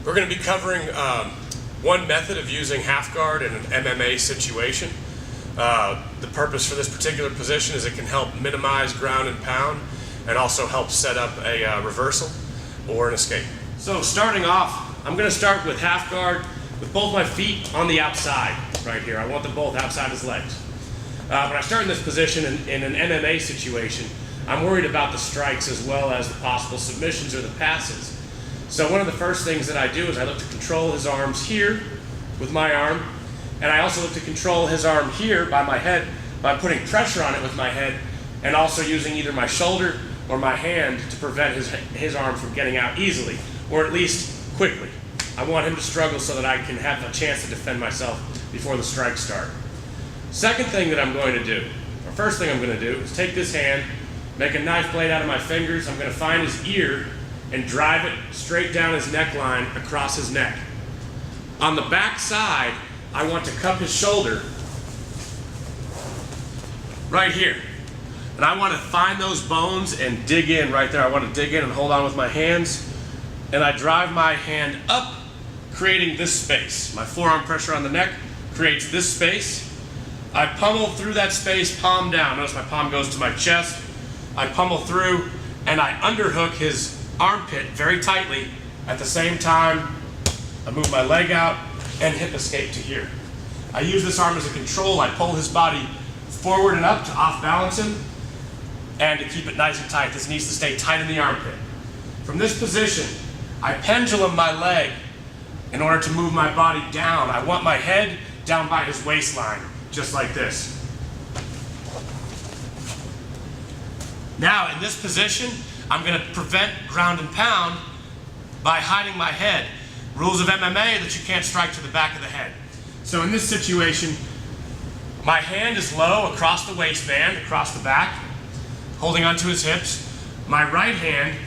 We're going to be covering one method of using half guard in an MMA situation. The purpose for this particular position is it can help minimize ground and pound and also help set up a reversal or an escape. So starting off, I'm going to start with half guard with both my feet on the outside right here. I want them both outside his legs. When I start in this position in an MMA situation, I'm worried about the strikes as well as the possible submissions or the passes. So one of the first things that I do is I look to control his arms here with my arm, and I also look to control his arm here by my head by putting pressure on it with my head and also using either my shoulder or my hand to prevent his arm from getting out easily, or at least quickly. I want him to struggle so that I can have a chance to defend myself before the strikes start. Second thing that I'm going to do, or first thing I'm going to do, is take this hand, make a knife blade out of my fingers. I'm going to find his ear and drive it straight down his neckline across his neck. On the back side, I want to cup his shoulder right here. And I want to find those bones and dig in right there. I want to dig in and hold on with my hands. And I drive my hand up, creating this space. My forearm pressure on the neck creates this space. I pummel through that space, palm down. Notice my palm goes to my chest. I pummel through and I underhook his armpit very tightly. At the same time, I move my leg out and hip escape to here. I use this arm as a control. I pull his body forward and up to off balance him and to keep it nice and tight. This needs to stay tight in the armpit. From this position, I pendulum my leg in order to move my body down. I want my head down by his waistline, just like this. Now, in this position, I'm going to prevent ground and pound by hiding my head. Rules of MMA that you can't strike to the back of the head. So in this situation, my hand is low across the waistband, across the back, holding onto his hips. My right hand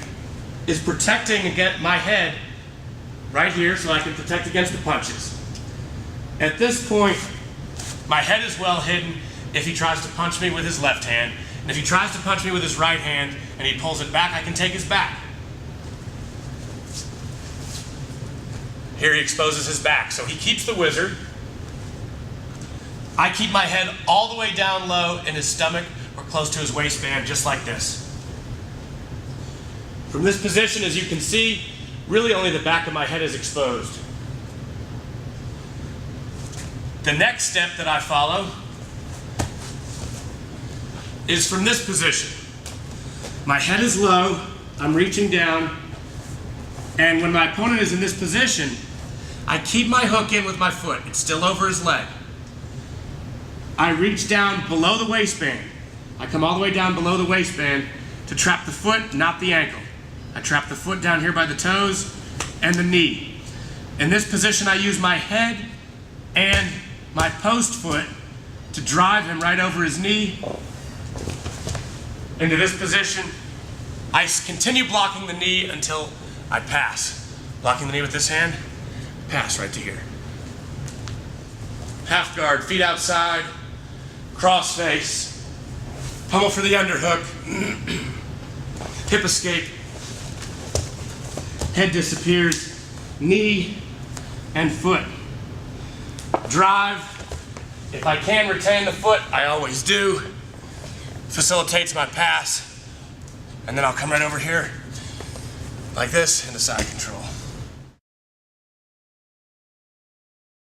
is protecting against my head right here so I can protect against the punches. At this point, my head is well hidden if he tries to punch me with his left hand. And if he tries to punch me with his right hand and he pulls it back, I can take his back. Here he exposes his back. So he keeps the whizzer. I keep my head all the way down low in his stomach or close to his waistband, just like this. From this position, as you can see, really only the back of my head is exposed. The next step that I follow is from this position. My head is low, I'm reaching down, and when my opponent is in this position, I keep my hook in with my foot. It's still over his leg. I reach down below the waistband. I come all the way down below the waistband to trap the foot, not the ankle. I trap the foot down here by the toes and the knee. In this position, I use my head and my post foot to drive him right over his knee into this position. I continue blocking the knee until I pass. Blocking the knee with this hand, pass right to here. Half guard, feet outside, cross face, pummel for the underhook, hip escape, head disappears, knee and foot. Drive. If I can retain the foot, I always do. Facilitates my pass. And then I'll come right over here like this into side control.